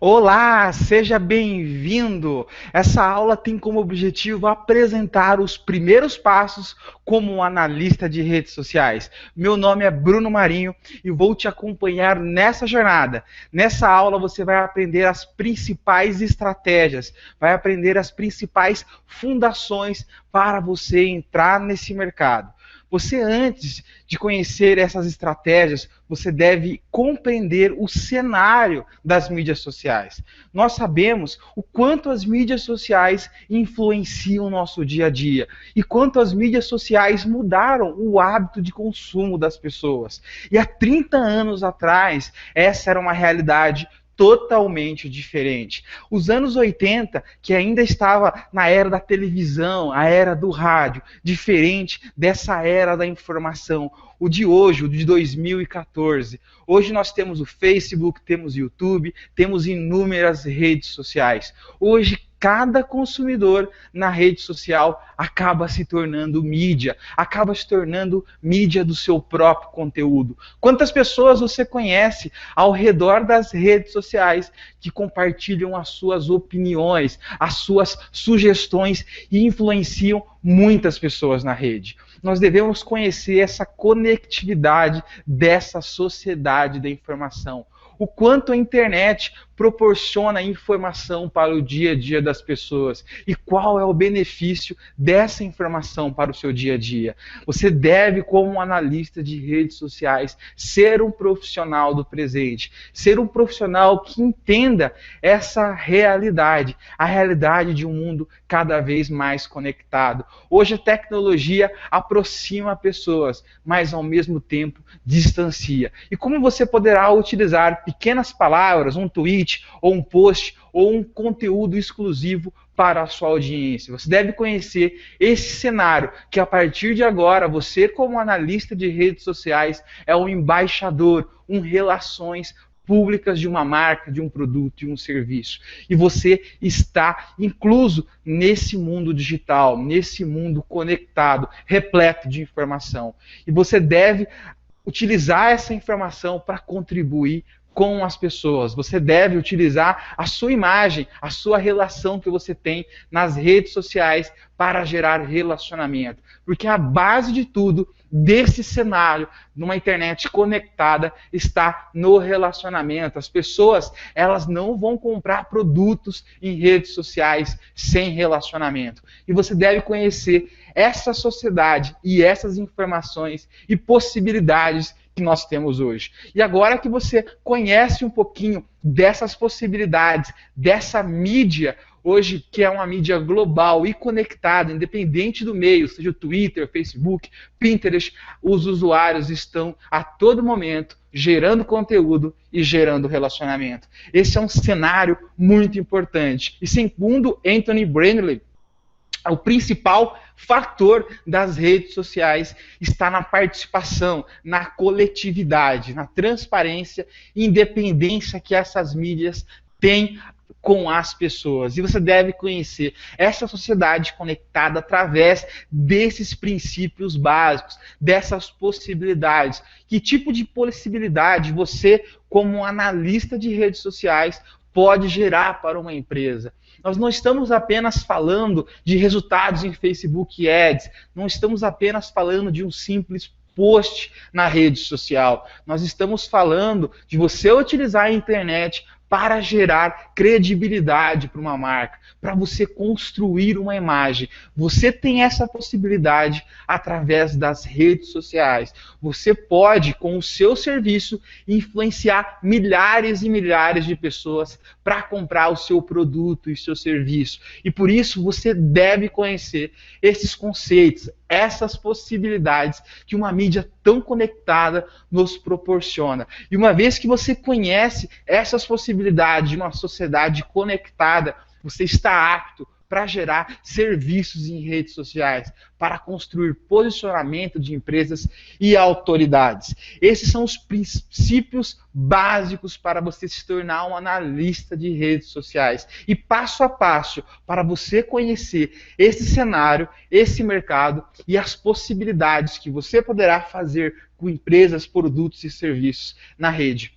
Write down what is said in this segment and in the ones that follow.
Olá, seja bem-vindo! Essa aula tem como objetivo apresentar os primeiros passos como um analista de redes sociais. Meu nome é Bruno Marinho e vou te acompanhar nessa jornada. Nessa aula você vai aprender as principais estratégias, vai aprender as principais fundações para você entrar nesse mercado. Você, antes de conhecer essas estratégias, você deve compreender o cenário das mídias sociais. Nós sabemos o quanto as mídias sociais influenciam o nosso dia a dia e quanto as mídias sociais mudaram o hábito de consumo das pessoas. E há 30 anos atrás, essa era uma realidade totalmente diferente. Os anos 80, que ainda estava na era da televisão, a era do rádio, diferente dessa era da informação. O de hoje, o de 2014. Hoje nós temos o Facebook, temos o YouTube, temos inúmeras redes sociais. Hoje, cada consumidor na rede social acaba se tornando mídia, acaba se tornando mídia do seu próprio conteúdo. Quantas pessoas você conhece ao redor das redes sociais que compartilham as suas opiniões, as suas sugestões e influenciam muitas pessoas na rede? Nós devemos conhecer essa conectividade dessa sociedade da informação. O quanto a internet proporciona informação para o dia a dia das pessoas e qual é o benefício dessa informação para o seu dia a dia. Você deve, como um analista de redes sociais, ser um profissional do presente, ser um profissional que entenda essa realidade, a realidade de um mundo cada vez mais conectado. Hoje a tecnologia aproxima pessoas, mas ao mesmo tempo distancia. E como você poderá utilizar pequenas palavras, um tweet, ou um post, ou um conteúdo exclusivo para a sua audiência. Você deve conhecer esse cenário, que a partir de agora, você como analista de redes sociais, é um embaixador, um relações públicas de uma marca, de um produto e um serviço. E você está incluso nesse mundo digital, nesse mundo conectado, repleto de informação. E você deve utilizar essa informação para contribuir com as pessoas. Você deve utilizar a sua imagem, a sua relação que você tem nas redes sociais para gerar relacionamento. Porque a base de tudo, desse cenário, numa internet conectada, está no relacionamento. As pessoas, elas não vão comprar produtos em redes sociais sem relacionamento. E você deve conhecer essa sociedade e essas informações e possibilidades que nós temos hoje. E agora que você conhece um pouquinho dessas possibilidades, dessa mídia, hoje que é uma mídia global e conectada, independente do meio, seja o Twitter, Facebook, Pinterest, os usuários estão a todo momento gerando conteúdo e gerando relacionamento. Esse é um cenário muito importante. E segundo Anthony Brindley, o principal fator das redes sociais está na participação, na coletividade, na transparência e independência que essas mídias têm com as pessoas. E você deve conhecer essa sociedade conectada através desses princípios básicos, dessas possibilidades. Que tipo de possibilidade você, como um analista de redes sociais, pode gerar para uma empresa? Nós não estamos apenas falando de resultados em Facebook Ads, não estamos apenas falando de um simples post na rede social. Nós estamos falando de você utilizar a internet para gerar credibilidade para uma marca, para você construir uma imagem. Você tem essa possibilidade através das redes sociais. Você pode, com o seu serviço, influenciar milhares e milhares de pessoas para comprar o seu produto e seu serviço. E por isso você deve conhecer esses conceitos, essas possibilidades que uma mídia tão conectada nos proporciona. E uma vez que você conhece essas possibilidades de uma sociedade conectada, você está apto para gerar serviços em redes sociais, para construir posicionamento de empresas e autoridades. Esses são os princípios básicos para você se tornar um analista de redes sociais. E passo a passo, para você conhecer esse cenário, esse mercado e as possibilidades que você poderá fazer com empresas, produtos e serviços na rede.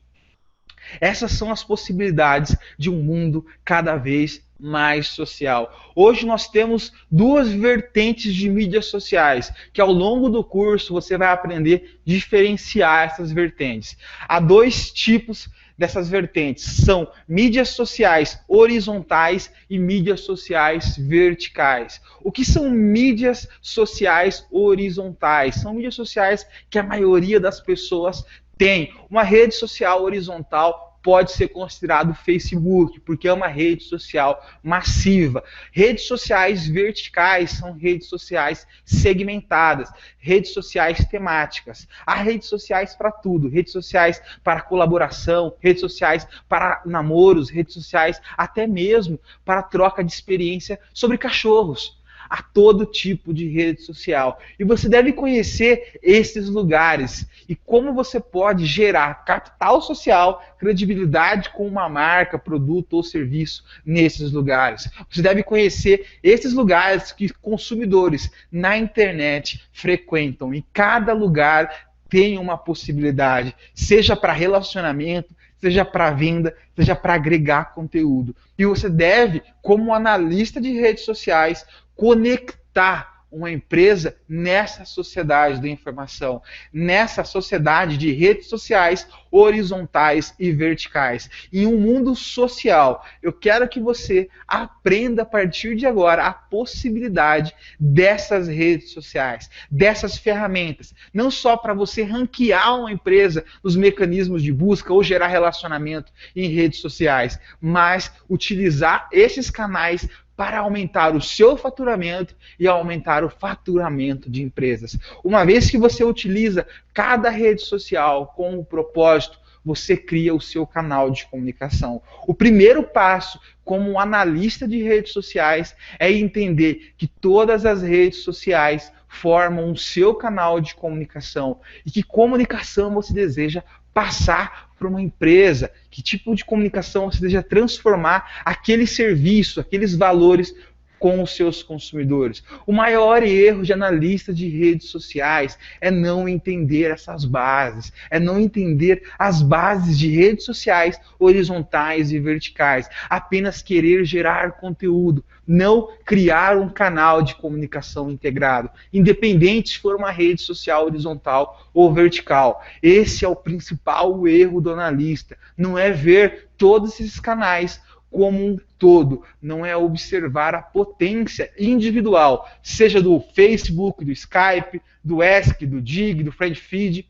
Essas são as possibilidades de um mundo cada vez mais social. Hoje nós temos duas vertentes de mídias sociais, que ao longo do curso você vai aprender a diferenciar essas vertentes. Há dois tipos dessas vertentes, são mídias sociais horizontais e mídias sociais verticais. O que são mídias sociais horizontais? São mídias sociais que a maioria das pessoas tem. Uma rede social horizontal pode ser considerado o Facebook, porque é uma rede social massiva. Redes sociais verticais são redes sociais segmentadas, redes sociais temáticas. Há redes sociais para tudo, redes sociais para colaboração, redes sociais para namoros, redes sociais até mesmo para troca de experiência sobre cachorros. A todo tipo de rede social. E você deve conhecer esses lugares e como você pode gerar capital social, credibilidade com uma marca, produto ou serviço nesses lugares. Você deve conhecer esses lugares que consumidores na internet frequentam. E cada lugar tem uma possibilidade, seja para relacionamento, seja para venda, seja para agregar conteúdo. E você deve, como analista de redes sociais, conectar uma empresa nessa sociedade da informação, nessa sociedade de redes sociais horizontais e verticais. Em um mundo social, eu quero que você aprenda a partir de agora a possibilidade dessas redes sociais, dessas ferramentas, não só para você ranquear uma empresa nos mecanismos de busca ou gerar relacionamento em redes sociais, mas utilizar esses canais para aumentar o seu faturamento e aumentar o faturamento de empresas. Uma vez que você utiliza cada rede social com o propósito, você cria o seu canal de comunicação. O primeiro passo, como analista de redes sociais, é entender que todas as redes sociais formam o seu canal de comunicação e que comunicação você deseja passar para uma empresa, que tipo de comunicação você deseja transformar aquele serviço, aqueles valores com os seus consumidores. O maior erro de analista de redes sociais é não entender essas bases, é não entender as bases de redes sociais horizontais e verticais, apenas querer gerar conteúdo, não criar um canal de comunicação integrado, independente se for uma rede social horizontal ou vertical. Esse é o principal erro do analista, não é ver todos esses canais como um todo, não é observar a potência individual, seja do Facebook, do Skype, do Ask, do Dig, do FriendFeed,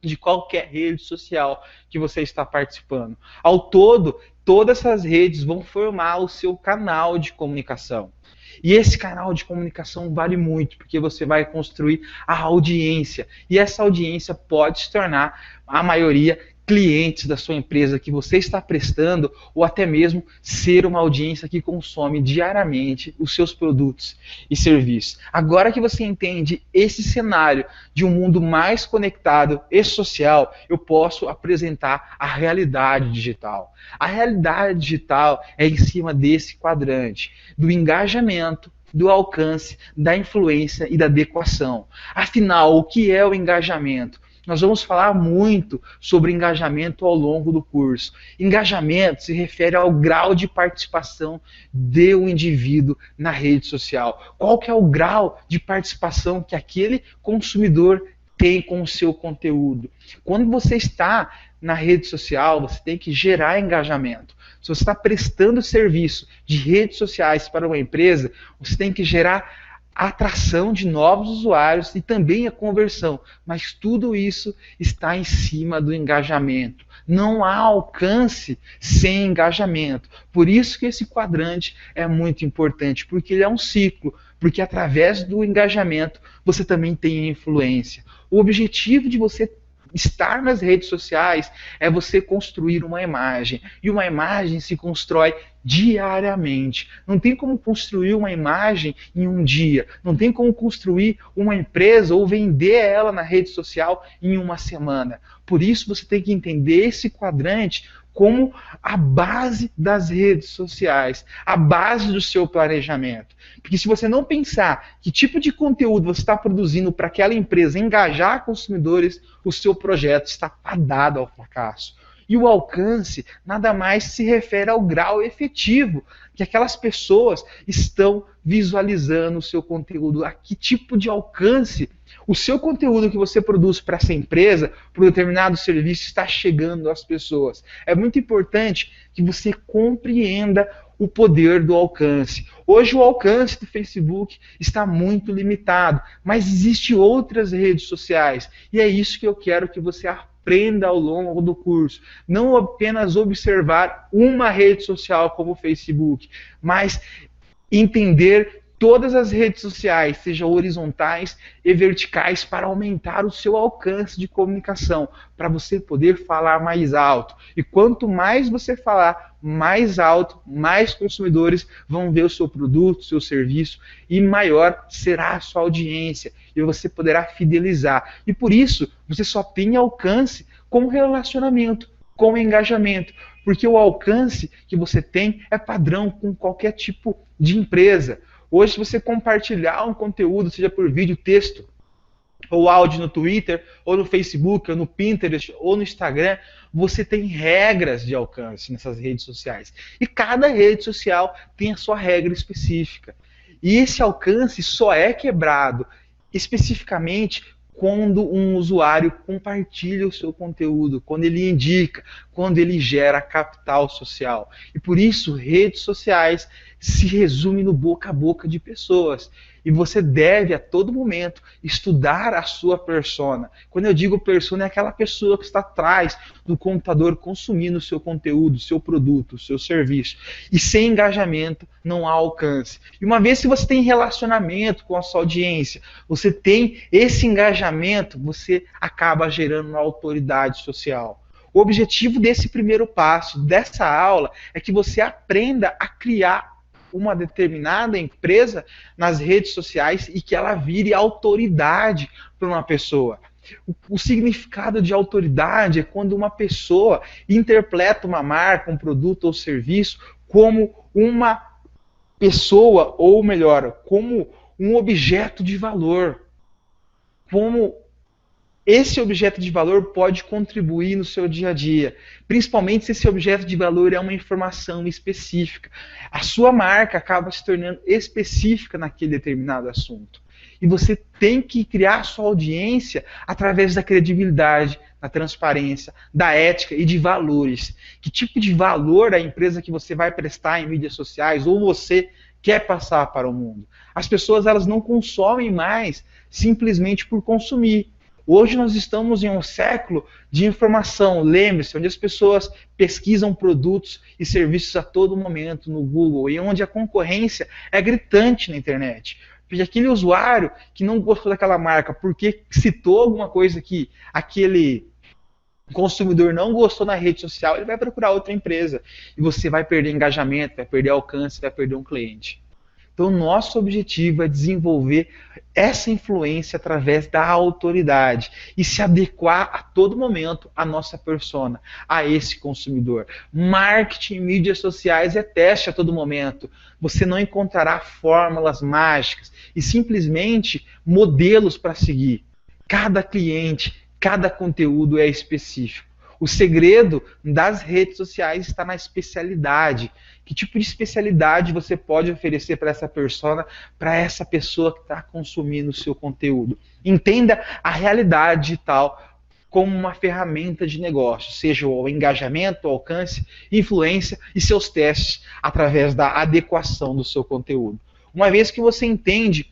de qualquer rede social que você está participando. Ao todo, todas essas redes vão formar o seu canal de comunicação. E esse canal de comunicação vale muito, porque você vai construir a audiência. E essa audiência pode se tornar, a maioria, clientes da sua empresa que você está prestando, ou até mesmo ser uma audiência que consome diariamente os seus produtos e serviços. Agora que você entende esse cenário de um mundo mais conectado e social, eu posso apresentar a realidade digital. A realidade digital é em cima desse quadrante, do engajamento, do alcance, da influência e da adequação. Afinal, o que é o engajamento? Nós vamos falar muito sobre engajamento ao longo do curso. Engajamento se refere ao grau de participação do indivíduo na rede social. Qual que é o grau de participação que aquele consumidor tem com o seu conteúdo? Quando você está na rede social, você tem que gerar engajamento. Se você está prestando serviço de redes sociais para uma empresa, você tem que gerar a atração de novos usuários e também a conversão, mas tudo isso está em cima do engajamento. Não há alcance sem engajamento. Por isso que esse quadrante é muito importante, porque ele é um ciclo, porque através do engajamento você também tem influência. O objetivo de você estar nas redes sociais é você construir uma imagem. E uma imagem se constrói diariamente. Não tem como construir uma imagem em um dia. Não tem como construir uma empresa ou vender ela na rede social em uma semana. Por isso você tem que entender esse quadrante como a base das redes sociais, a base do seu planejamento. Porque se você não pensar que tipo de conteúdo você está produzindo para aquela empresa engajar consumidores, o seu projeto está fadado ao fracasso. E o alcance nada mais se refere ao grau efetivo que aquelas pessoas estão visualizando o seu conteúdo. A que tipo de alcance o seu conteúdo que você produz para essa empresa, para um determinado serviço, está chegando às pessoas. É muito importante que você compreenda o poder do alcance. Hoje o alcance do Facebook está muito limitado, mas existem outras redes sociais. E é isso que eu quero que você aprenda ao longo do curso. Não apenas observar uma rede social como o Facebook, mas entender todas as redes sociais, sejam horizontais e verticais, para aumentar o seu alcance de comunicação, para você poder falar mais alto. E quanto mais você falar mais alto, mais consumidores vão ver o seu produto, o seu serviço, e maior será a sua audiência, e você poderá fidelizar. E por isso, você só tem alcance com relacionamento, com engajamento, porque o alcance que você tem é padrão com qualquer tipo de empresa. Hoje, se você compartilhar um conteúdo, seja por vídeo, texto, ou áudio no Twitter, ou no Facebook, ou no Pinterest, ou no Instagram, você tem regras de alcance nessas redes sociais. E cada rede social tem a sua regra específica. E esse alcance só é quebrado especificamente quando um usuário compartilha o seu conteúdo, quando ele indica, quando ele gera capital social. E por isso, redes sociais se resume no boca a boca de pessoas. E você deve, a todo momento, estudar a sua persona. Quando eu digo persona, é aquela pessoa que está atrás do computador consumindo o seu conteúdo, o seu produto, o seu serviço. E sem engajamento não há alcance. E uma vez que você tem relacionamento com a sua audiência, você tem esse engajamento, você acaba gerando uma autoridade social. O objetivo desse primeiro passo, dessa aula, é que você aprenda a criar uma determinada empresa nas redes sociais e que ela vire autoridade para uma pessoa. O significado de autoridade é quando uma pessoa interpreta uma marca, um produto ou serviço como uma pessoa, ou melhor, como um objeto de valor. Como esse objeto de valor pode contribuir no seu dia a dia, principalmente se esse objeto de valor é uma informação específica. A sua marca acaba se tornando específica naquele determinado assunto. E você tem que criar a sua audiência através da credibilidade, da transparência, da ética e de valores. Que tipo de valor a empresa que você vai prestar em mídias sociais ou você quer passar para o mundo? As pessoas, elas não consomem mais simplesmente por consumir. Hoje nós estamos em um século de informação, lembre-se, onde as pessoas pesquisam produtos e serviços a todo momento no Google e onde a concorrência é gritante na internet. Porque aquele usuário que não gostou daquela marca porque citou alguma coisa que aquele consumidor não gostou na rede social, ele vai procurar outra empresa. E você vai perder engajamento, vai perder alcance, vai perder um cliente. Então, nosso objetivo é desenvolver essa influência através da autoridade e se adequar a todo momento à nossa persona, a esse consumidor. Marketing, mídias sociais é teste a todo momento. Você não encontrará fórmulas mágicas e simplesmente modelos para seguir. Cada cliente, cada conteúdo é específico. O segredo das redes sociais está na especialidade. Que tipo de especialidade você pode oferecer para essa persona, para essa pessoa que está consumindo o seu conteúdo? Entenda a realidade digital como uma ferramenta de negócio, seja o engajamento, o alcance, influência e seus testes através da adequação do seu conteúdo. Uma vez que você entende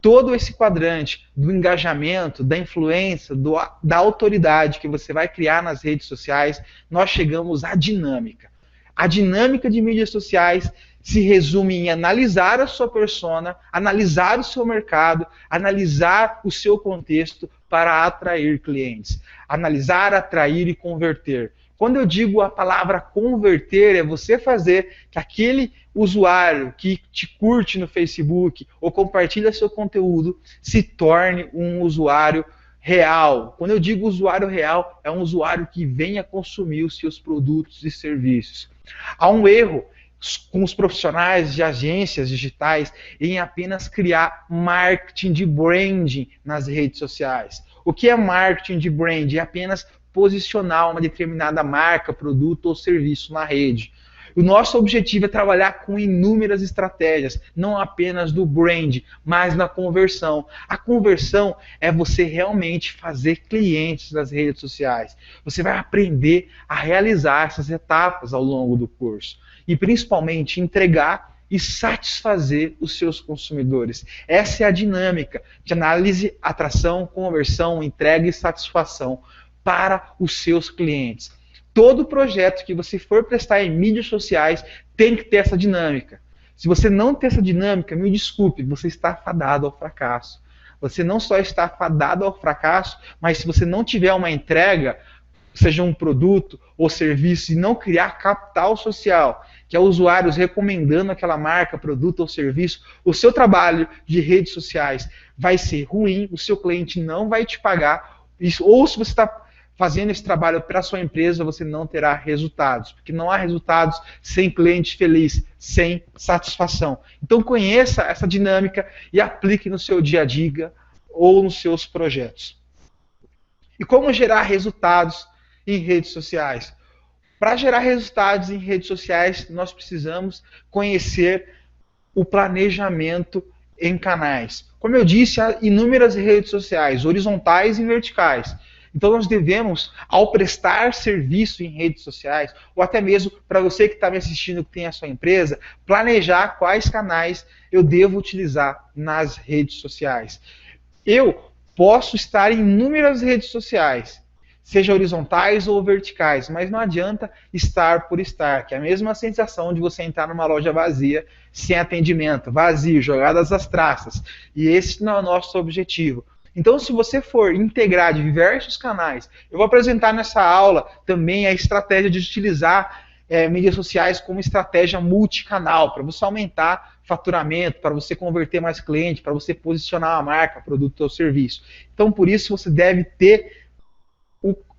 todo esse quadrante do engajamento, da influência, da autoridade que você vai criar nas redes sociais, nós chegamos à dinâmica. A dinâmica de mídias sociais se resume em analisar a sua persona, analisar o seu mercado, analisar o seu contexto para atrair clientes. Analisar, atrair e converter. Quando eu digo a palavra converter, é você fazer que aquele usuário que te curte no Facebook ou compartilha seu conteúdo se torne um usuário real. Quando eu digo usuário real, é um usuário que venha consumir os seus produtos e serviços. Há um erro com os profissionais de agências digitais em apenas criar marketing de branding nas redes sociais. O que é marketing de branding? É apenas posicionar uma determinada marca, produto ou serviço na rede. O nosso objetivo é trabalhar com inúmeras estratégias, não apenas do brand, mas na conversão. A conversão é você realmente fazer clientes nas redes sociais. Você vai aprender a realizar essas etapas ao longo do curso e principalmente entregar e satisfazer os seus consumidores. Essa é a dinâmica de análise, atração, conversão, entrega e satisfação para os seus clientes. Todo projeto que você for prestar em mídias sociais tem que ter essa dinâmica. Se você não ter essa dinâmica, me desculpe, você está fadado ao fracasso. Você não só está fadado ao fracasso, mas se você não tiver uma entrega, seja um produto ou serviço, e não criar capital social, que é usuários recomendando aquela marca, produto ou serviço, o seu trabalho de redes sociais vai ser ruim, o seu cliente não vai te pagar, ou se você está fazendo esse trabalho para a sua empresa, você não terá resultados, porque não há resultados sem cliente feliz, sem satisfação. Então conheça essa dinâmica e aplique no seu dia a dia ou nos seus projetos. E como gerar resultados em redes sociais? Para gerar resultados em redes sociais, nós precisamos conhecer o planejamento em canais. Como eu disse, há inúmeras redes sociais, horizontais e verticais. Então nós devemos, ao prestar serviço em redes sociais, ou até mesmo para você que está me assistindo, que tem a sua empresa, planejar quais canais eu devo utilizar nas redes sociais. Eu posso estar em inúmeras redes sociais, seja horizontais ou verticais, mas não adianta estar por estar, que é a mesma sensação de você entrar numa loja vazia, sem atendimento, vazio, jogadas às traças. E esse não é o nosso objetivo. Então, se você for integrar diversos canais, eu vou apresentar nessa aula também a estratégia de utilizar mídias sociais como estratégia multicanal, para você aumentar faturamento, para você converter mais clientes, para você posicionar a marca, produto ou serviço. Então, por isso, você deve ter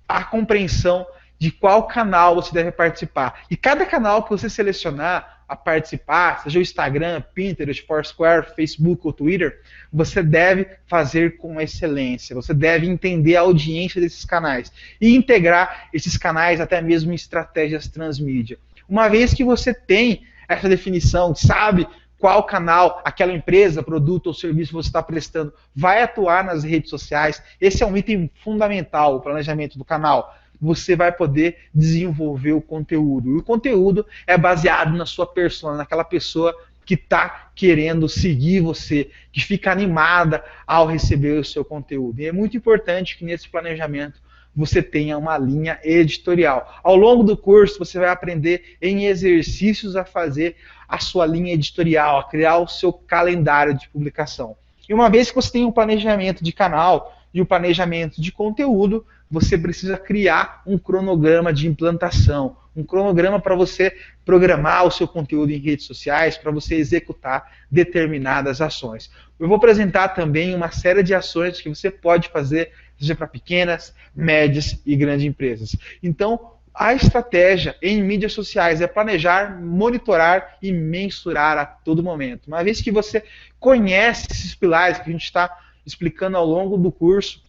a compreensão de qual canal você deve participar. E cada canal que você selecionar a participar, seja o Instagram, Pinterest, Foursquare, Facebook ou Twitter, você deve fazer com excelência. Você deve entender a audiência desses canais e integrar esses canais até mesmo em estratégias transmídia. Uma vez que você tem essa definição, sabe qual canal aquela empresa, produto ou serviço você está prestando vai atuar nas redes sociais, esse é um item fundamental, o planejamento do canal. Você vai poder desenvolver o conteúdo. E o conteúdo é baseado na sua persona, naquela pessoa que está querendo seguir você, que fica animada ao receber o seu conteúdo. E é muito importante que nesse planejamento você tenha uma linha editorial. Ao longo do curso, você vai aprender em exercícios a fazer a sua linha editorial, a criar o seu calendário de publicação. E uma vez que você tem um planejamento de canal e um planejamento de conteúdo, você precisa criar um cronograma de implantação, um cronograma para você programar o seu conteúdo em redes sociais, para você executar determinadas ações. Eu vou apresentar também uma série de ações que você pode fazer, seja para pequenas, médias e grandes empresas. Então, a estratégia em mídias sociais é planejar, monitorar e mensurar a todo momento. Uma vez que você conhece esses pilares que a gente está explicando ao longo do curso,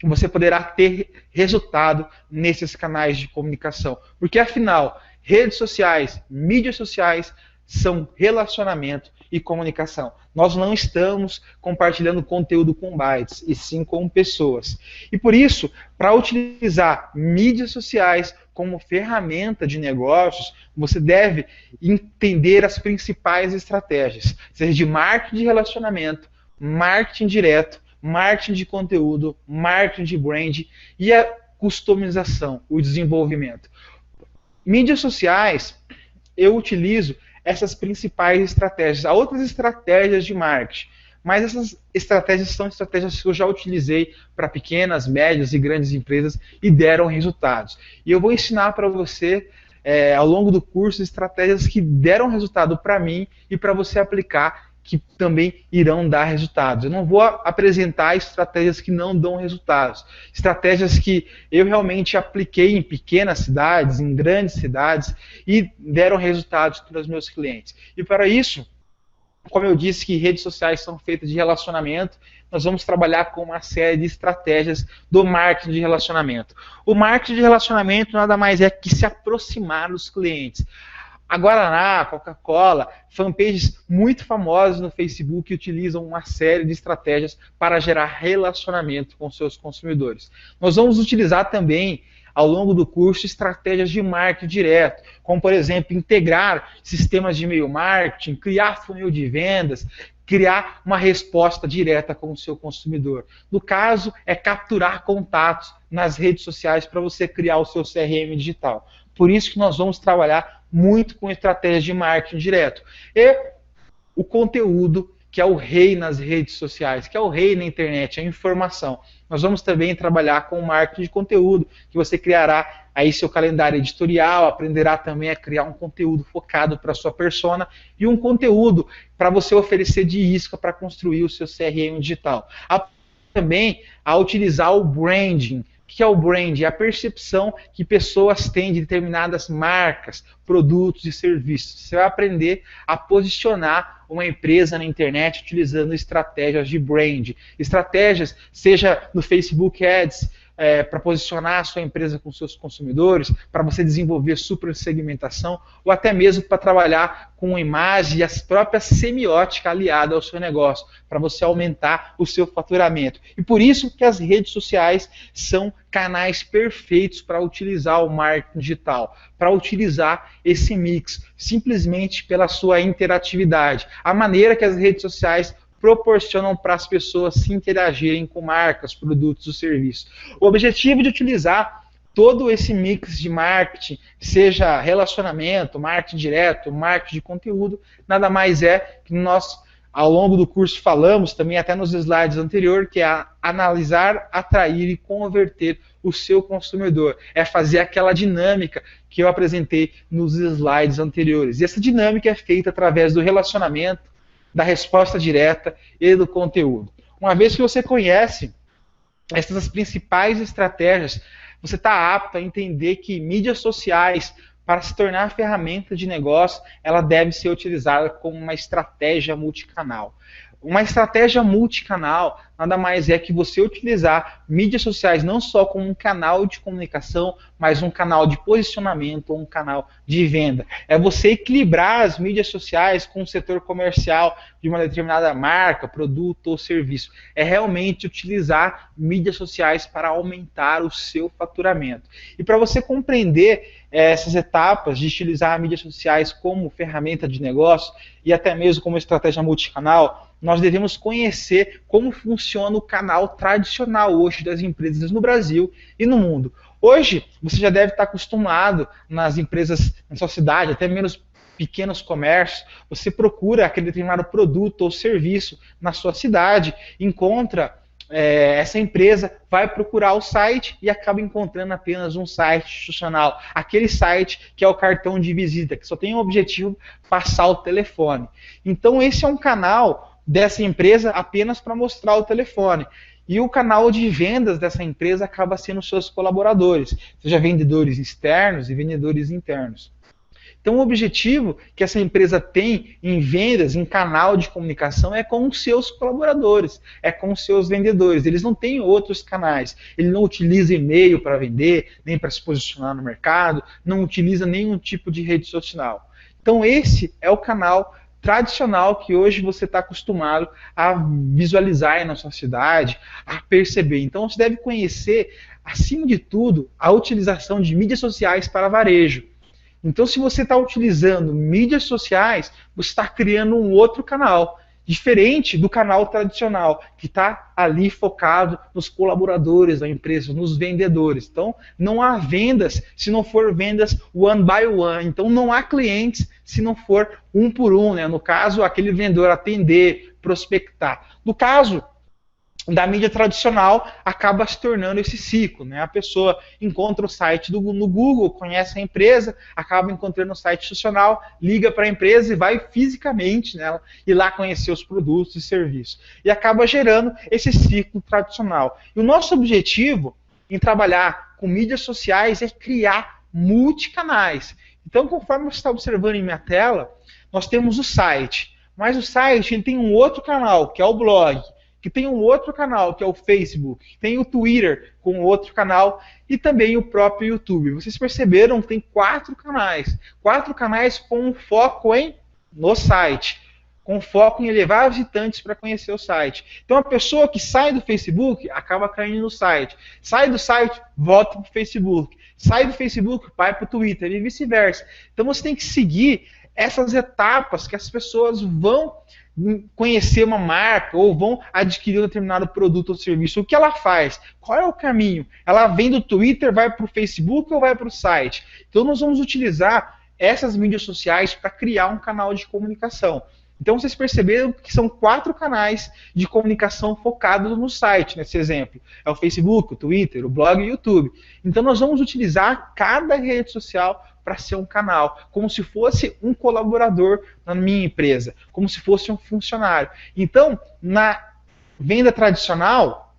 você poderá ter resultado nesses canais de comunicação. Porque, afinal, redes sociais, mídias sociais são relacionamento e comunicação. Nós não estamos compartilhando conteúdo com bytes, e sim com pessoas. E por isso, para utilizar mídias sociais como ferramenta de negócios, você deve entender as principais estratégias, seja de marketing de relacionamento, marketing direto, marketing de conteúdo, marketing de brand e a customização, o desenvolvimento. Mídias sociais, eu utilizo essas principais estratégias. Há outras estratégias de marketing, mas essas estratégias são estratégias que eu já utilizei para pequenas, médias e grandes empresas e deram resultados. E eu vou ensinar para você, ao longo do curso, estratégias que deram resultado para mim e para você aplicar, que também irão dar resultados. Eu não vou apresentar estratégias que não dão resultados. Estratégias que eu realmente apliquei em pequenas cidades, em grandes cidades, e deram resultados para os meus clientes. E para isso, como eu disse que redes sociais são feitas de relacionamento, nós vamos trabalhar com uma série de estratégias do marketing de relacionamento. O marketing de relacionamento nada mais é que se aproximar dos clientes. A Guaraná, a Coca-Cola, fanpages muito famosas no Facebook utilizam uma série de estratégias para gerar relacionamento com seus consumidores. Nós vamos utilizar também, ao longo do curso, estratégias de marketing direto, como, por exemplo, integrar sistemas de e-mail marketing, criar funil de vendas, criar uma resposta direta com o seu consumidor. No caso, é capturar contatos nas redes sociais para você criar o seu CRM digital. Por isso que nós vamos trabalhar muito com estratégias de marketing direto. E o conteúdo, que é o rei nas redes sociais, que é o rei na internet, a informação. Nós vamos também trabalhar com o marketing de conteúdo, que você criará aí seu calendário editorial, aprenderá também a criar um conteúdo focado para a sua persona e um conteúdo para você oferecer de isca para construir o seu CRM digital. Também a utilizar o branding. O que é o brand? É a percepção que pessoas têm de determinadas marcas, produtos e serviços. Você vai aprender a posicionar uma empresa na internet utilizando estratégias de brand. Estratégias, seja no Facebook Ads, para posicionar a sua empresa com seus consumidores, para você desenvolver super segmentação, ou até mesmo para trabalhar com imagem e a própria semiótica aliada ao seu negócio, para você aumentar o seu faturamento. E por isso que as redes sociais são canais perfeitos para utilizar o marketing digital, para utilizar esse mix, simplesmente pela sua interatividade. A maneira que as redes sociais proporcionam para as pessoas se interagirem com marcas, produtos ou serviços. O objetivo de utilizar todo esse mix de marketing, seja relacionamento, marketing direto, marketing de conteúdo, nada mais é que nós, ao longo do curso, falamos, também até nos slides anteriores, que é analisar, atrair e converter o seu consumidor. É fazer aquela dinâmica que eu apresentei nos slides anteriores. E essa dinâmica é feita através do relacionamento, da resposta direta e do conteúdo. Uma vez que você conhece essas principais estratégias, você está apto a entender que mídias sociais, para se tornar ferramenta de negócio, ela deve ser utilizada como uma estratégia multicanal. Uma estratégia multicanal nada mais é que você utilizar mídias sociais não só como um canal de comunicação, mas um canal de posicionamento ou um canal de venda. É você equilibrar as mídias sociais com o setor comercial de uma determinada marca, produto ou serviço. É realmente utilizar mídias sociais para aumentar o seu faturamento. E para você compreender essas etapas de utilizar mídias sociais como ferramenta de negócio e até mesmo como estratégia multicanal, nós devemos conhecer como funciona o canal tradicional hoje das empresas no Brasil e no mundo. Hoje, você já deve estar acostumado nas empresas na sua cidade, até menos pequenos comércios, você procura aquele determinado produto ou serviço na sua cidade, encontra essa empresa, vai procurar o site e acaba encontrando apenas um site institucional. Aquele site que é o cartão de visita, que só tem o objetivo passar o telefone. Então esse é um canal dessa empresa apenas para mostrar o telefone. E o canal de vendas dessa empresa acaba sendo os seus colaboradores, seja vendedores externos e vendedores internos. Então, o objetivo que essa empresa tem em vendas, em canal de comunicação, é com os seus colaboradores, é com os seus vendedores. Eles não têm outros canais. Ele não utiliza e-mail para vender, nem para se posicionar no mercado, não utiliza nenhum tipo de rede social. Então, esse é o canal tradicional que hoje você está acostumado a visualizar aí na sua cidade, a perceber. Então, você deve conhecer, acima de tudo, a utilização de mídias sociais para varejo. Então, se você está utilizando mídias sociais, você está criando um outro canal, diferente do canal tradicional, que está ali focado nos colaboradores da empresa, nos vendedores. Então, não há vendas se não for vendas one by one. Então, não há clientes se não for um por um, né? No caso, aquele vendedor atender, prospectar. No caso da mídia tradicional, acaba se tornando esse ciclo, né? A pessoa encontra o site no Google, conhece a empresa, acaba encontrando o site institucional, liga para a empresa e vai fisicamente nela e lá conhecer os produtos e serviços. E acaba gerando esse ciclo tradicional. E o nosso objetivo em trabalhar com mídias sociais é criar multicanais. Então, conforme você está observando em minha tela, nós temos o site. Mas o site ele tem um outro canal, que é o blog. que tem um outro canal, que é o Facebook, tem o Twitter com outro canal e também o próprio YouTube. Vocês perceberam que tem 4 canais com um foco no site, com foco em levar visitantes para conhecer o site. Então a pessoa que sai do Facebook acaba caindo no site, sai do site, volta para o Facebook, sai do Facebook, vai para o Twitter e vice-versa. Então você tem que seguir essas etapas que as pessoas vão conhecer uma marca ou vão adquirir um determinado produto ou serviço. O que ela faz? Qual é o caminho? Ela vem do Twitter, vai para o Facebook ou vai para o site? Então nós vamos utilizar essas mídias sociais para criar um canal de comunicação. Então vocês perceberam que são 4 canais de comunicação focados no site, nesse exemplo. É o Facebook, o Twitter, o blog e o YouTube. Então nós vamos utilizar cada rede social para ser um canal, como se fosse um colaborador na minha empresa, como se fosse um funcionário. Então, na venda tradicional,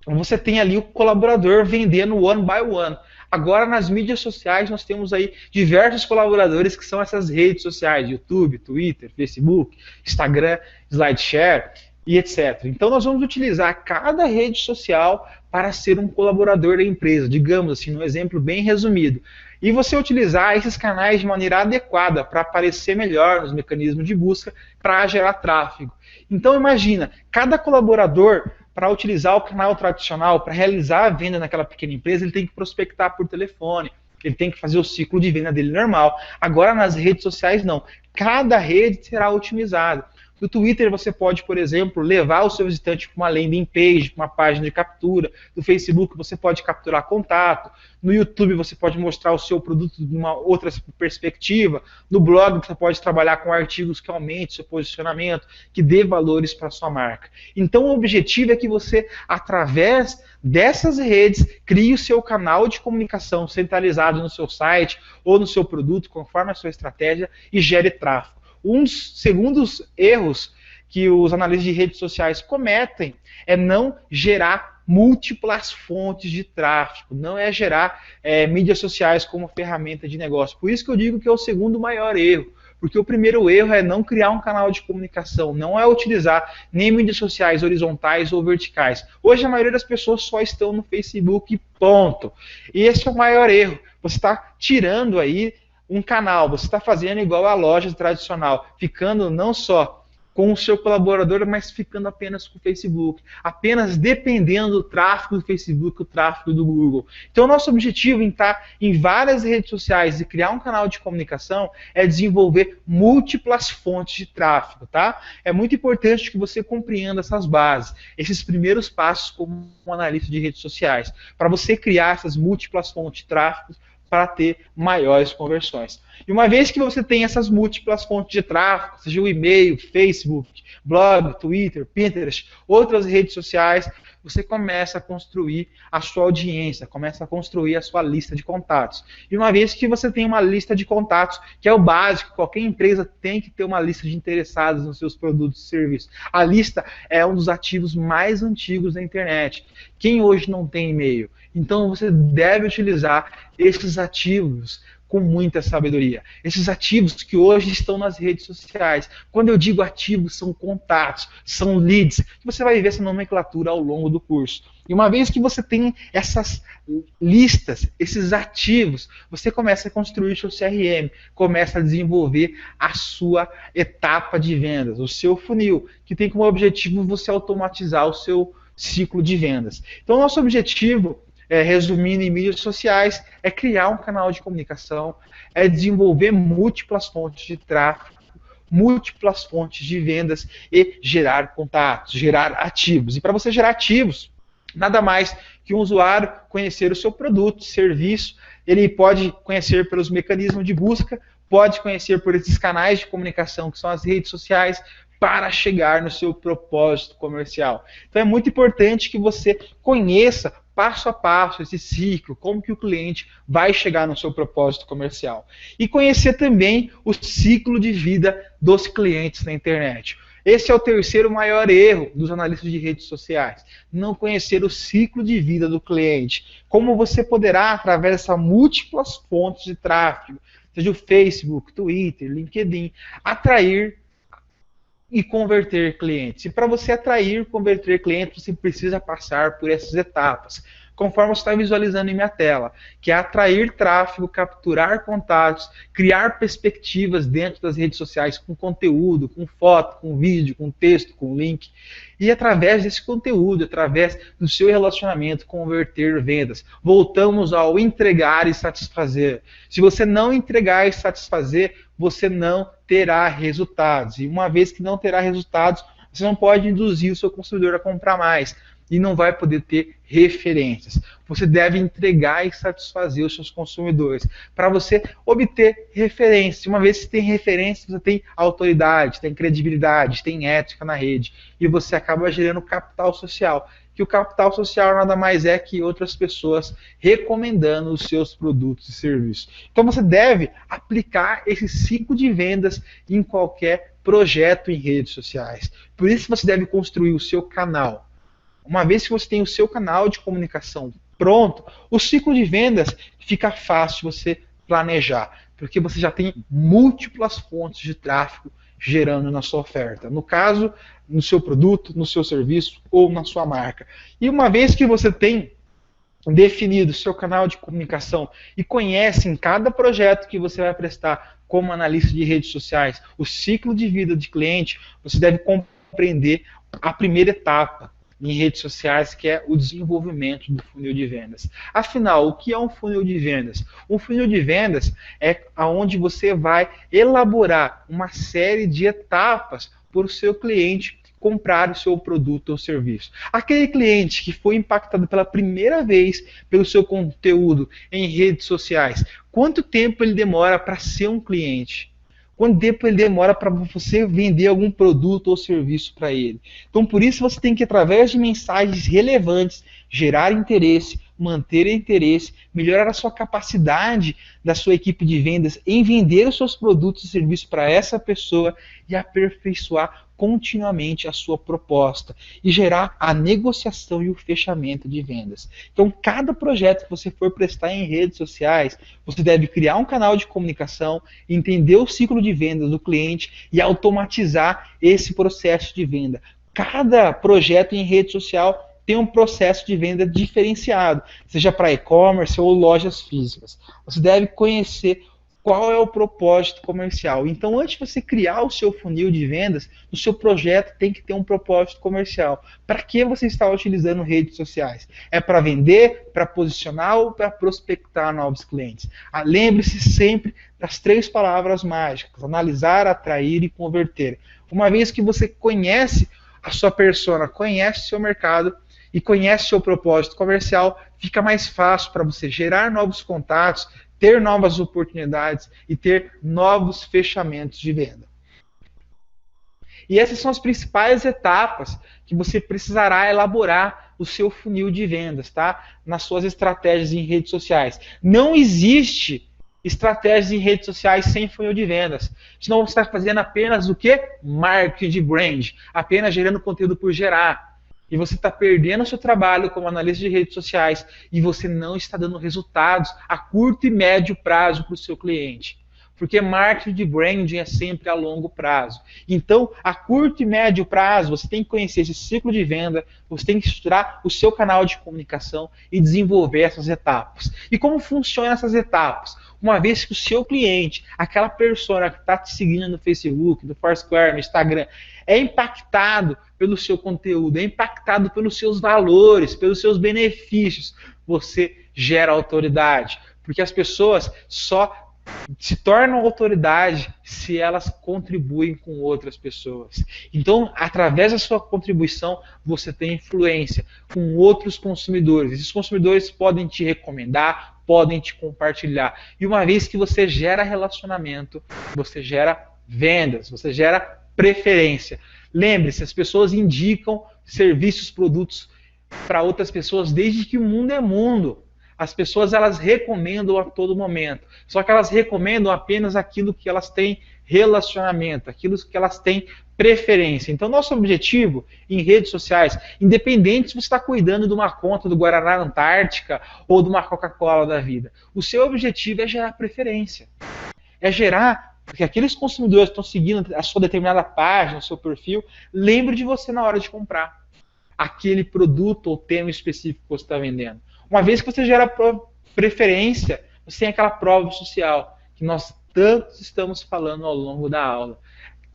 você tem ali o colaborador vendendo one by one. Agora, nas mídias sociais, nós temos aí diversos colaboradores que são essas redes sociais, YouTube, Twitter, Facebook, Instagram, SlideShare e etc. Então, nós vamos utilizar cada rede social para ser um colaborador da empresa, digamos assim, num exemplo bem resumido. E você utilizar esses canais de maneira adequada para aparecer melhor nos mecanismos de busca para gerar tráfego. Então, imagina, cada colaborador, para utilizar o canal tradicional, para realizar a venda naquela pequena empresa, ele tem que prospectar por telefone, ele tem que fazer o ciclo de venda dele normal. Agora, nas redes sociais, não. Cada rede será otimizada. No Twitter, você pode, por exemplo, levar o seu visitante para uma landing page, para uma página de captura. No Facebook, você pode capturar contato. No YouTube, você pode mostrar o seu produto de uma outra perspectiva. No blog, você pode trabalhar com artigos que aumentem seu posicionamento, que dê valores para a sua marca. Então, o objetivo é que você, através dessas redes, crie o seu canal de comunicação centralizado no seu site ou no seu produto, conforme a sua estratégia, e gere tráfego. Um dos segundos erros que os analistas de redes sociais cometem é não gerar múltiplas fontes de tráfego, não é gerar mídias sociais como ferramenta de negócio. Por isso que eu digo que é o segundo maior erro, porque o primeiro erro é não criar um canal de comunicação, não é utilizar nem mídias sociais horizontais ou verticais. Hoje a maioria das pessoas só estão no Facebook, ponto. E esse é o maior erro. Você está tirando aí um canal, você está fazendo igual a loja tradicional, ficando não só com o seu colaborador, mas ficando apenas com o Facebook, apenas dependendo do tráfego do Facebook, o tráfego do Google. Então, o nosso objetivo em estar em várias redes sociais e criar um canal de comunicação é desenvolver múltiplas fontes de tráfego, tá? É muito importante que você compreenda essas bases, esses primeiros passos como um analista de redes sociais, para você criar essas múltiplas fontes de tráfego, para ter maiores conversões. E uma vez que você tem essas múltiplas fontes de tráfego, seja o e-mail, Facebook, blog, Twitter, Pinterest, outras redes sociais, você começa a construir a sua audiência, começa a construir a sua lista de contatos. E uma vez que você tem uma lista de contatos, que é o básico, qualquer empresa tem que ter uma lista de interessados nos seus produtos e serviços. A lista é um dos ativos mais antigos da internet. Quem hoje não tem e-mail? Então você deve utilizar esses ativos com muita sabedoria. Esses ativos que hoje estão nas redes sociais. Quando eu digo ativos, são contatos, são leads, que você vai ver essa nomenclatura ao longo do curso. E uma vez que você tem essas listas, esses ativos, você começa a construir o seu CRM, começa a desenvolver a sua etapa de vendas, o seu funil, que tem como objetivo você automatizar o seu ciclo de vendas. Então, nosso objetivo, resumindo em mídias sociais, é criar um canal de comunicação, é desenvolver múltiplas fontes de tráfego, múltiplas fontes de vendas e gerar contatos, gerar ativos. E para você gerar ativos, nada mais que um usuário conhecer o seu produto, serviço, ele pode conhecer pelos mecanismos de busca, pode conhecer por esses canais de comunicação que são as redes sociais, para chegar no seu propósito comercial. Então é muito importante que você conheça passo a passo esse ciclo, como que o cliente vai chegar no seu propósito comercial. E conhecer também o ciclo de vida dos clientes na internet. Esse é o terceiro maior erro dos analistas de redes sociais. Não conhecer o ciclo de vida do cliente. Como você poderá, através dessas múltiplas fontes de tráfego, seja o Facebook, Twitter, LinkedIn, atrair e converter clientes. E para você atrair e converter clientes, você precisa passar por essas etapas, conforme você está visualizando em minha tela, que é atrair tráfego, capturar contatos, criar perspectivas dentro das redes sociais com conteúdo, com foto, com vídeo, com texto, com link. E através desse conteúdo, através do seu relacionamento, converter vendas. Voltamos ao entregar e satisfazer. Se você não entregar e satisfazer, você não terá resultados. E uma vez que não terá resultados, você não pode induzir o seu consumidor a comprar mais e não vai poder ter referências. Você deve entregar e satisfazer os seus consumidores para você obter referências. Uma vez que tem referências, você tem autoridade, tem credibilidade, tem ética na rede e você acaba gerando capital social. Que o capital social nada mais é que outras pessoas recomendando os seus produtos e serviços. Então você deve aplicar esse ciclo de vendas em qualquer projeto em redes sociais. Por isso você deve construir o seu canal. Uma vez que você tem o seu canal de comunicação pronto, o ciclo de vendas fica fácil você planejar, porque você já tem múltiplas fontes de tráfego gerando na sua oferta. No caso, no seu produto, no seu serviço ou na sua marca. E uma vez que você tem definido o seu canal de comunicação e conhece em cada projeto que você vai prestar como analista de redes sociais o ciclo de vida de cliente, você deve compreender a primeira etapa em redes sociais, que é o desenvolvimento do funil de vendas. Afinal, o que é um funil de vendas? Um funil de vendas é onde você vai elaborar uma série de etapas para o seu cliente comprar o seu produto ou serviço. Aquele cliente que foi impactado pela primeira vez pelo seu conteúdo em redes sociais, quanto tempo ele demora para ser um cliente? Quanto tempo ele demora para você vender algum produto ou serviço para ele? Então, por isso, você tem que, através de mensagens relevantes, gerar interesse, manter interesse, melhorar a sua capacidade da sua equipe de vendas em vender os seus produtos e serviços para essa pessoa e aperfeiçoar continuamente a sua proposta e gerar a negociação e o fechamento de vendas. Então, cada projeto que você for prestar em redes sociais, você deve criar um canal de comunicação, entender o ciclo de venda do cliente e automatizar esse processo de venda. Cada projeto em rede social tem um processo de venda diferenciado, seja para e-commerce ou lojas físicas. Você deve conhecer qual é o propósito comercial. Então, antes de você criar o seu funil de vendas, o seu projeto tem que ter um propósito comercial. Para que você está utilizando redes sociais? É para vender, para posicionar ou para prospectar novos clientes? Lembre-se sempre das 3 palavras mágicas: analisar, atrair e converter. Uma vez que você conhece a sua persona, conhece o seu mercado e conhece o seu propósito comercial, fica mais fácil para você gerar novos contatos, ter novas oportunidades e ter novos fechamentos de venda. E essas são as principais etapas que você precisará elaborar o seu funil de vendas, tá? Nas suas estratégias em redes sociais. Não existe estratégias em redes sociais sem funil de vendas. Senão você está fazendo apenas o quê? Marketing de brand. Apenas gerando conteúdo por gerar. E você está perdendo o seu trabalho como analista de redes sociais e você não está dando resultados a curto e médio prazo para o seu cliente. Porque marketing de branding é sempre a longo prazo. Então, a curto e médio prazo, você tem que conhecer esse ciclo de venda, você tem que estudar o seu canal de comunicação e desenvolver essas etapas. E como funcionam essas etapas? Uma vez que o seu cliente, aquela persona que está te seguindo no Facebook, no Foursquare, no Instagram, é impactado pelo seu conteúdo, é impactado pelos seus valores, pelos seus benefícios, você gera autoridade. Porque as pessoas só se tornam autoridade se elas contribuem com outras pessoas. Então, através da sua contribuição, você tem influência com outros consumidores. Esses consumidores podem te recomendar, podem te compartilhar. E uma vez que você gera relacionamento, você gera vendas, você gera preferência. Lembre-se, as pessoas indicam serviços, produtos para outras pessoas desde que o mundo é mundo. As pessoas, elas recomendam a todo momento. Só que elas recomendam apenas aquilo que elas têm relacionamento, aquilo que elas têm preferência. Então, nosso objetivo em redes sociais, independente se você está cuidando de uma conta do Guaraná Antártica ou de uma Coca-Cola da vida, o seu objetivo é gerar preferência. É gerar Porque aqueles consumidores que estão seguindo a sua determinada página, o seu perfil, lembre de você na hora de comprar aquele produto ou tema específico que você está vendendo. Uma vez que você gera preferência, você tem aquela prova social que nós tanto estamos falando ao longo da aula.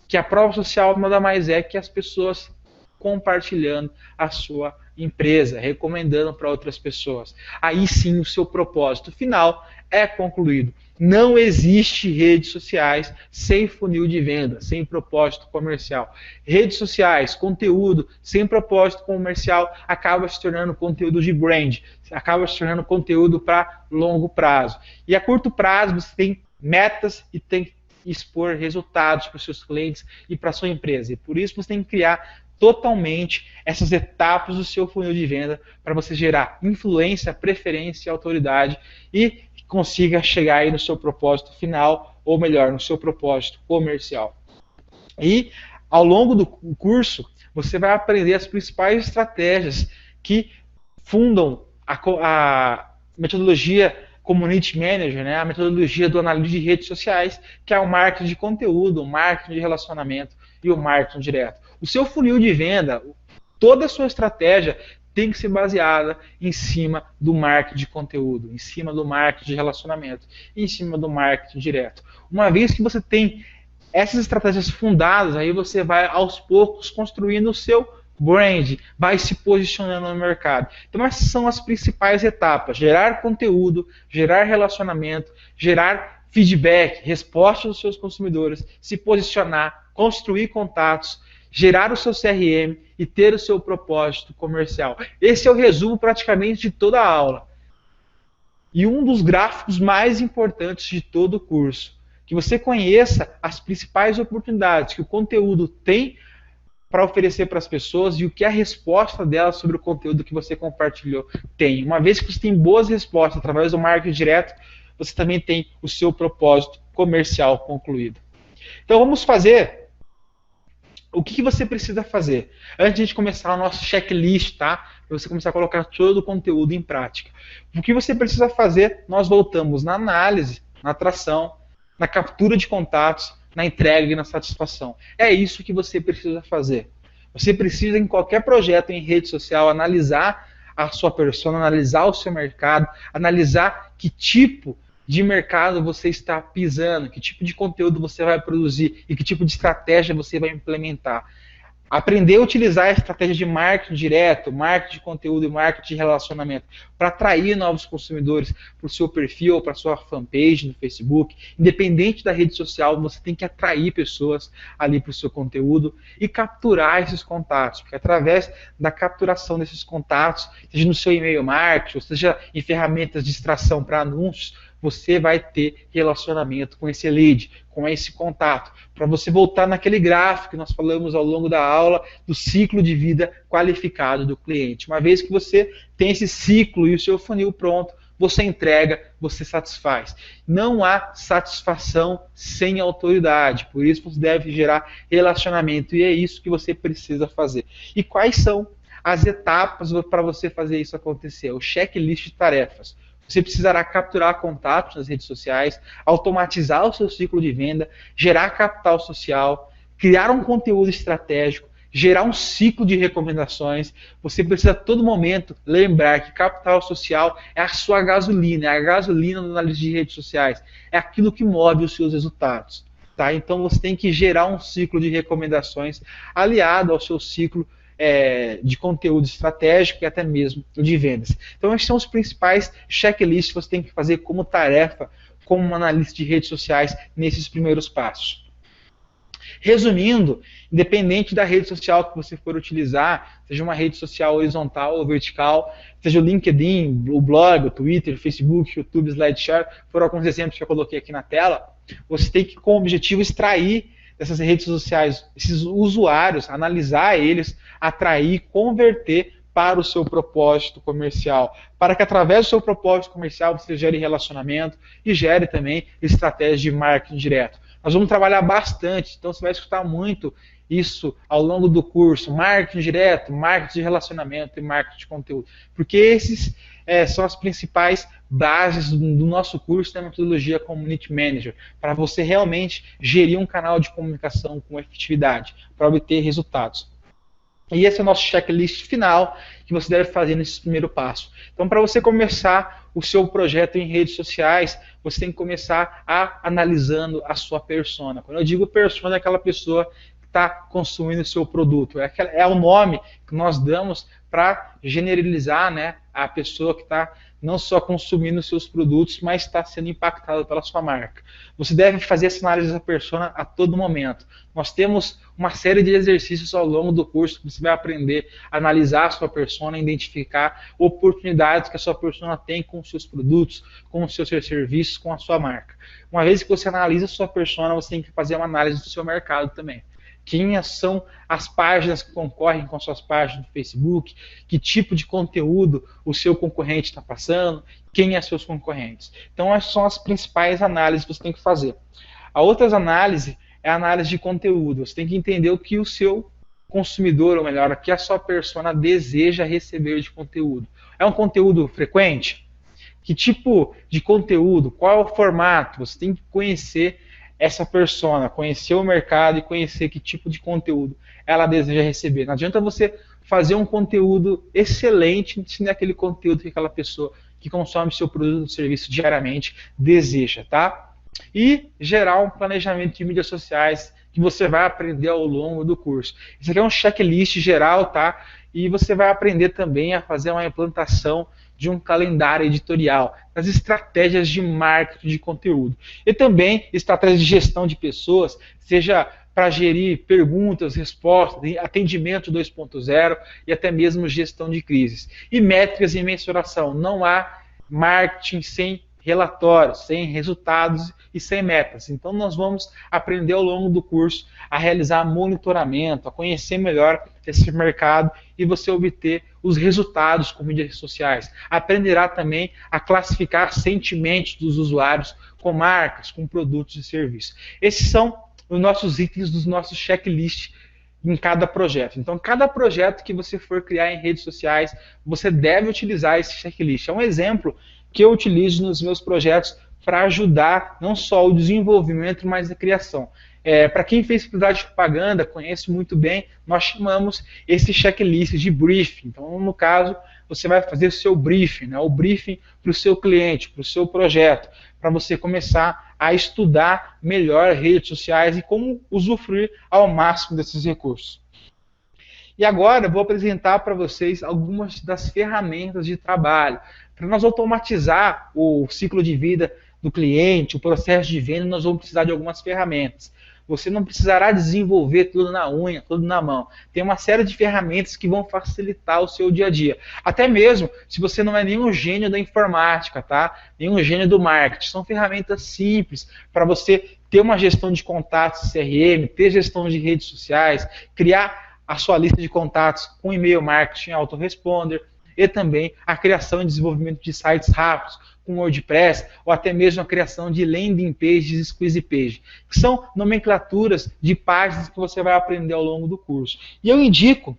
Que a prova social nada mais é que as pessoas compartilhando a sua empresa, recomendando para outras pessoas. Aí sim o seu propósito final é concluído. Não existe redes sociais sem funil de venda, sem propósito comercial. Redes sociais, conteúdo sem propósito comercial acaba se tornando conteúdo de brand, acaba se tornando conteúdo para longo prazo. E a curto prazo você tem metas e tem que expor resultados para os seus clientes e para a sua empresa. E por isso você tem que criar totalmente essas etapas do seu funil de venda para você gerar influência, preferência e autoridade e consiga chegar aí no seu propósito final, ou melhor, no seu propósito comercial. E ao longo do curso, você vai aprender as principais estratégias que fundam a metodologia Community Manager, né, a metodologia do analista de redes sociais, que é o marketing de conteúdo, o marketing de relacionamento e o marketing direto. O seu funil de venda, toda a sua estratégia tem que ser baseada em cima do marketing de conteúdo, em cima do marketing de relacionamento, em cima do marketing direto. Uma vez que você tem essas estratégias fundadas, aí você vai aos poucos construindo o seu brand, vai se posicionando no mercado. Então essas são as principais etapas: gerar conteúdo, gerar relacionamento, gerar feedback, resposta dos seus consumidores, se posicionar, construir contatos, gerar o seu CRM e ter o seu propósito comercial. Esse é o resumo praticamente de toda a aula. E um dos gráficos mais importantes de todo o curso, que você conheça as principais oportunidades que o conteúdo tem para oferecer para as pessoas e o que a resposta delas sobre o conteúdo que você compartilhou tem. Uma vez que você tem boas respostas através do marketing direto, você também tem o seu propósito comercial concluído. Então vamos fazer o que você precisa fazer antes de a gente começar o nosso checklist, tá? Para você começar a colocar todo o conteúdo em prática. O que você precisa fazer? Nós voltamos na análise, na atração, na captura de contatos, na entrega e na satisfação. É isso que você precisa fazer. Você precisa, em qualquer projeto em rede social, analisar a sua persona, analisar o seu mercado, analisar que tipo de mercado você está pisando, que tipo de conteúdo você vai produzir e que tipo de estratégia você vai implementar. Aprender a utilizar a estratégia de marketing direto, marketing de conteúdo e marketing de relacionamento para atrair novos consumidores para o seu perfil ou para a sua fanpage no Facebook. Independente da rede social, você tem que atrair pessoas ali para o seu conteúdo e capturar esses contatos, porque através da capturação desses contatos, seja no seu e-mail marketing, ou seja em ferramentas de extração para anúncios, você vai ter relacionamento com esse lead, com esse contato, para você voltar naquele gráfico que nós falamos ao longo da aula do ciclo de vida qualificado do cliente. Uma vez que você tem esse ciclo e o seu funil pronto, você entrega, você satisfaz. Não há satisfação sem autoridade, por isso você deve gerar relacionamento e é isso que você precisa fazer. E quais são as etapas para você fazer isso acontecer? O checklist de tarefas. Você precisará capturar contatos nas redes sociais, automatizar o seu ciclo de venda, gerar capital social, criar um conteúdo estratégico, gerar um ciclo de recomendações. Você precisa a todo momento lembrar que capital social é a sua gasolina, é a gasolina da análise de redes sociais, é aquilo que move os seus resultados. Tá? Então você tem que gerar um ciclo de recomendações aliado ao seu ciclo de conteúdo estratégico e até mesmo de vendas. Então esses são os principais checklists que você tem que fazer como tarefa, como um analista de redes sociais nesses primeiros passos. Resumindo, independente da rede social que você for utilizar, seja uma rede social horizontal ou vertical, seja o LinkedIn, o blog, o Twitter, o Facebook, o YouTube, SlideShare, foram alguns exemplos que eu coloquei aqui na tela, você tem que, com o objetivo, extrair dessas redes sociais, esses usuários, analisar eles, atrair, converter para o seu propósito comercial, para que através do seu propósito comercial você gere relacionamento e gere também estratégias de marketing direto. Nós vamos trabalhar bastante, então você vai escutar muito isso ao longo do curso, marketing direto, marketing de relacionamento e marketing de conteúdo, porque esses são as principais bases do nosso curso da metodologia Community Manager, para você realmente gerir um canal de comunicação com efetividade, para obter resultados. E esse é o nosso checklist final que você deve fazer nesse primeiro passo. Então, para você começar o seu projeto em redes sociais, você tem que começar analisando a sua persona. Quando eu digo persona, é aquela pessoa que está consumindo o seu produto. É o nome que nós damos para generalizar, né, a pessoa que está não só consumindo os seus produtos, mas está sendo impactada pela sua marca. Você deve fazer essa análise da persona a todo momento. Nós temos uma série de exercícios ao longo do curso que você vai aprender a analisar a sua persona, identificar oportunidades que a sua persona tem com os seus produtos, com os seus serviços, com a sua marca. Uma vez que você analisa a sua persona, você tem que fazer uma análise do seu mercado também. Quem são as páginas que concorrem com suas páginas do Facebook, que tipo de conteúdo o seu concorrente está passando, quem são seus concorrentes. Então, essas são as principais análises que você tem que fazer. A outra análise é a análise de conteúdo. Você tem que entender o que o seu consumidor, ou melhor, o que a sua persona deseja receber de conteúdo. É um conteúdo frequente? Que tipo de conteúdo? Qual é o formato? Você tem que conhecer essa persona, conhecer o mercado e conhecer que tipo de conteúdo ela deseja receber. Não adianta você fazer um conteúdo excelente se não é aquele conteúdo que aquela pessoa que consome seu produto ou serviço diariamente deseja, tá? E gerar um planejamento de mídias sociais que você vai aprender ao longo do curso. Isso aqui é um checklist geral, tá? E você vai aprender também a fazer uma implantação de um calendário editorial, as estratégias de marketing de conteúdo. E também estratégias de gestão de pessoas, seja para gerir perguntas, respostas, atendimento 2.0 e até mesmo gestão de crises. E métricas e mensuração. Não há marketing sem relatórios, sem resultados e sem metas. Então nós vamos aprender ao longo do curso a realizar monitoramento, a conhecer melhor esse mercado e você obter os resultados com mídias sociais. Aprenderá também a classificar sentimentos dos usuários com marcas, com produtos e serviços. Esses são os nossos itens dos nossos checklists em cada projeto. Então, cada projeto que você for criar em redes sociais, você deve utilizar esse checklist. É um exemplo que eu utilizo nos meus projetos para ajudar não só o desenvolvimento, mas a criação. Para quem fez publicidade de propaganda, conhece muito bem, nós chamamos esse checklist de briefing. Então, no caso, você vai fazer o seu briefing, né? O briefing para o seu cliente, para o seu projeto, para você começar a estudar melhor redes sociais e como usufruir ao máximo desses recursos. E agora eu vou apresentar para vocês algumas das ferramentas de trabalho. Para nós automatizar o ciclo de vida do cliente, o processo de venda, nós vamos precisar de algumas ferramentas. Você não precisará desenvolver tudo na unha, tudo na mão. Tem uma série de ferramentas que vão facilitar o seu dia a dia. Até mesmo se você não é nenhum gênio da informática, tá? Nenhum gênio do marketing. São ferramentas simples para você ter uma gestão de contatos CRM, ter gestão de redes sociais, criar a sua lista de contatos com e-mail marketing autoresponder e também a criação e desenvolvimento de sites rápidos, com WordPress, ou até mesmo a criação de landing pages e squeeze page, que são nomenclaturas de páginas que você vai aprender ao longo do curso. E eu indico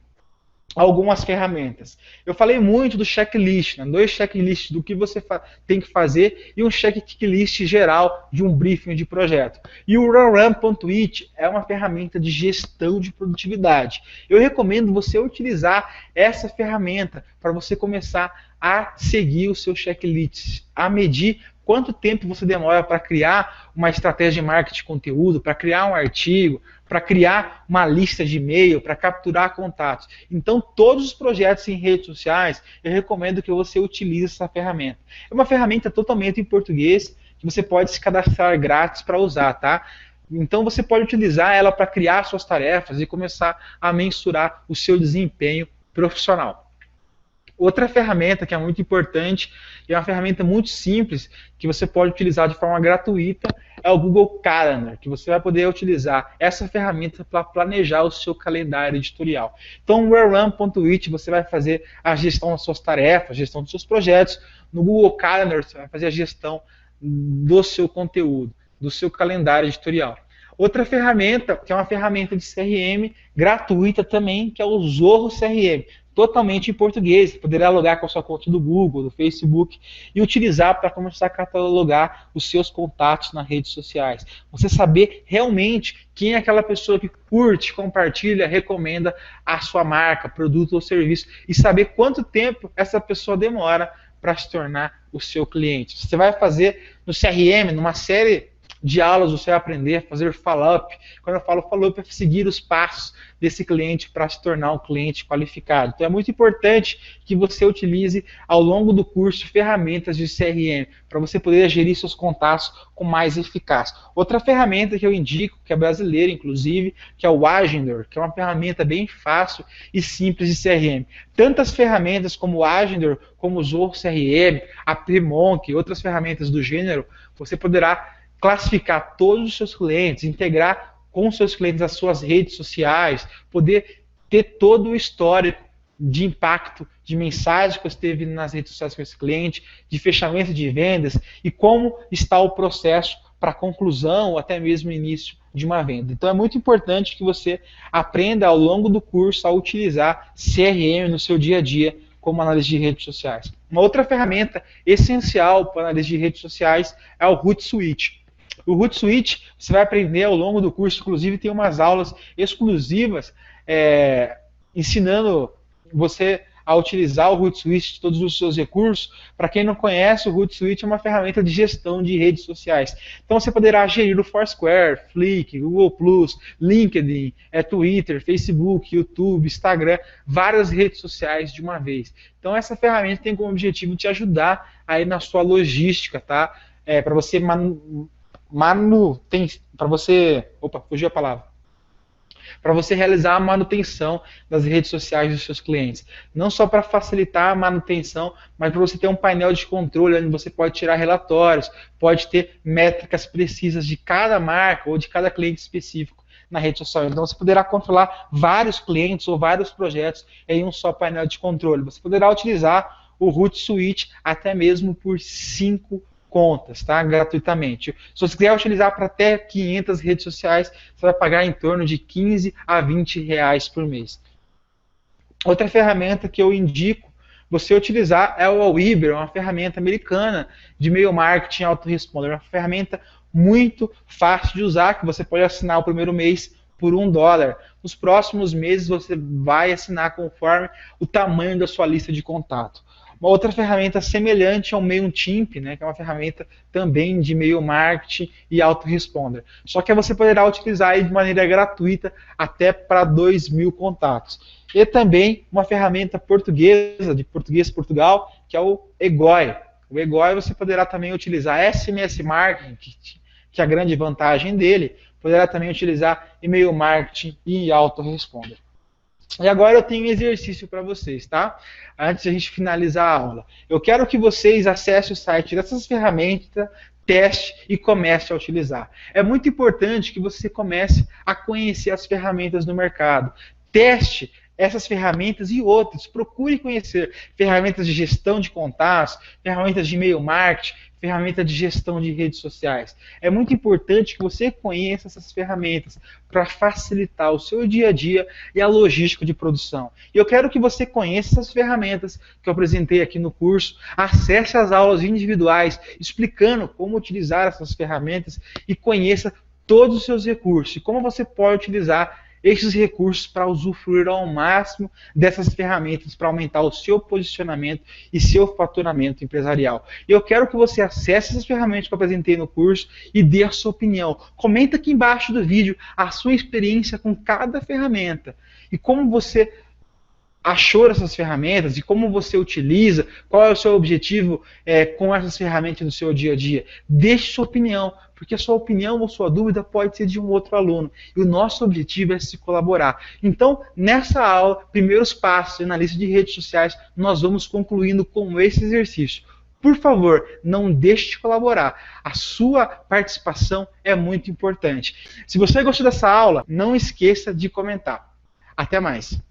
algumas ferramentas. Eu falei muito do checklist, né? 2 checklists do que você tem que fazer e um checklist geral de um briefing de projeto. E o RunRun.it é uma ferramenta de gestão de produtividade. Eu recomendo você utilizar essa ferramenta para você começar a seguir o seu checklist, a medir quanto tempo você demora para criar uma estratégia de marketing de conteúdo, para criar um artigo, para criar uma lista de e-mail, para capturar contatos. Então, todos os projetos em redes sociais, eu recomendo que você utilize essa ferramenta. É uma ferramenta totalmente em português, que você pode se cadastrar grátis para usar, tá? Então, você pode utilizar ela para criar suas tarefas e começar a mensurar o seu desempenho profissional. Outra ferramenta que é muito importante e é uma ferramenta muito simples que você pode utilizar de forma gratuita é o Google Calendar, que você vai poder utilizar essa ferramenta para planejar o seu calendário editorial. Então, no RunRun.it você vai fazer a gestão das suas tarefas, a gestão dos seus projetos. No Google Calendar você vai fazer a gestão do seu conteúdo, do seu calendário editorial. Outra ferramenta, que é uma ferramenta de CRM gratuita também, que é o Zorro CRM. totalmente em português. Você poderá logar com a sua conta do Google, do Facebook e utilizar para começar a catalogar os seus contatos nas redes sociais. Você saber realmente quem é aquela pessoa que curte, compartilha, recomenda a sua marca, produto ou serviço e saber quanto tempo essa pessoa demora para se tornar o seu cliente. Você vai fazer no CRM, numa série de aulas, você vai aprender a fazer follow-up. Quando eu falo follow-up, é seguir os passos desse cliente para se tornar um cliente qualificado. Então é muito importante que você utilize ao longo do curso ferramentas de CRM para você poder gerir seus contatos com mais eficácia. Outra ferramenta que eu indico, que é brasileira inclusive, que é o Agendor, que é uma ferramenta bem fácil e simples de CRM. Tantas ferramentas como o Agendor, como o Zoho CRM, a Premonk e outras ferramentas do gênero, você poderá classificar todos os seus clientes, integrar com os seus clientes as suas redes sociais, poder ter todo o histórico de impacto, de mensagens que você teve nas redes sociais com esse cliente, de fechamento de vendas e como está o processo para a conclusão ou até mesmo início de uma venda. Então é muito importante que você aprenda ao longo do curso a utilizar CRM no seu dia a dia como análise de redes sociais. Uma outra ferramenta essencial para análise de redes sociais é o Hootsuite. O Hootsuite você vai aprender ao longo do curso, inclusive tem umas aulas exclusivas ensinando você a utilizar o Hootsuite, todos os seus recursos. Para quem não conhece, o Hootsuite é uma ferramenta de gestão de redes sociais. Então você poderá gerir o Foursquare, Flickr, Google+, LinkedIn, Twitter, Facebook, YouTube, Instagram, várias redes sociais de uma vez. Então essa ferramenta tem como objetivo te ajudar aí na sua logística, tá? Para você para você realizar a manutenção das redes sociais dos seus clientes. Não só para facilitar a manutenção, mas para você ter um painel de controle onde você pode tirar relatórios, pode ter métricas precisas de cada marca ou de cada cliente específico na rede social. Então você poderá controlar vários clientes ou vários projetos em um só painel de controle. Você poderá utilizar o Hootsuite até mesmo por 5 contas, tá? Gratuitamente. Se você quiser utilizar para até 500 redes sociais, você vai pagar em torno de 15 a 20 reais por mês. Outra ferramenta que eu indico você utilizar é o Aweber, uma ferramenta americana de e-mail marketing autoresponder, uma ferramenta muito fácil de usar, que você pode assinar o primeiro mês por $1. Nos próximos meses você vai assinar conforme o tamanho da sua lista de contato. Uma outra ferramenta semelhante ao MailChimp, né, que é uma ferramenta também de e-mail marketing e autoresponder. Só que você poderá utilizar de maneira gratuita até para 2.000 contatos. E também uma ferramenta portuguesa, de Português Portugal, que é o Egoi. O Egoi você poderá também utilizar SMS Marketing, que é a grande vantagem dele. Poderá também utilizar e-mail marketing e autoresponder. E agora eu tenho um exercício para vocês, tá? Antes de a gente finalizar a aula. Eu quero que vocês acessem o site dessas ferramentas, teste e comece a utilizar. É muito importante que você comece a conhecer as ferramentas no mercado. Teste essas ferramentas e outras. Procure conhecer ferramentas de gestão de contatos, ferramentas de e-mail marketing, ferramenta de gestão de redes sociais. É muito importante que você conheça essas ferramentas para facilitar o seu dia a dia e a logística de produção. E eu quero que você conheça essas ferramentas que eu apresentei aqui no curso, acesse as aulas individuais explicando como utilizar essas ferramentas e conheça todos os seus recursos e como você pode utilizar esses recursos para usufruir ao máximo dessas ferramentas para aumentar o seu posicionamento e seu faturamento empresarial. E eu quero que você acesse essas ferramentas que eu apresentei no curso e dê a sua opinião. Comenta aqui embaixo do vídeo a sua experiência com cada ferramenta e como você achou essas ferramentas e como você utiliza, qual é o seu objetivo com essas ferramentas no seu dia a dia. Deixe sua opinião, porque a sua opinião ou sua dúvida pode ser de um outro aluno. E o nosso objetivo é se colaborar. Então, nessa aula, primeiros passos na lista de redes sociais, nós vamos concluindo com esse exercício. Por favor, não deixe de colaborar. A sua participação é muito importante. Se você gostou dessa aula, não esqueça de comentar. Até mais!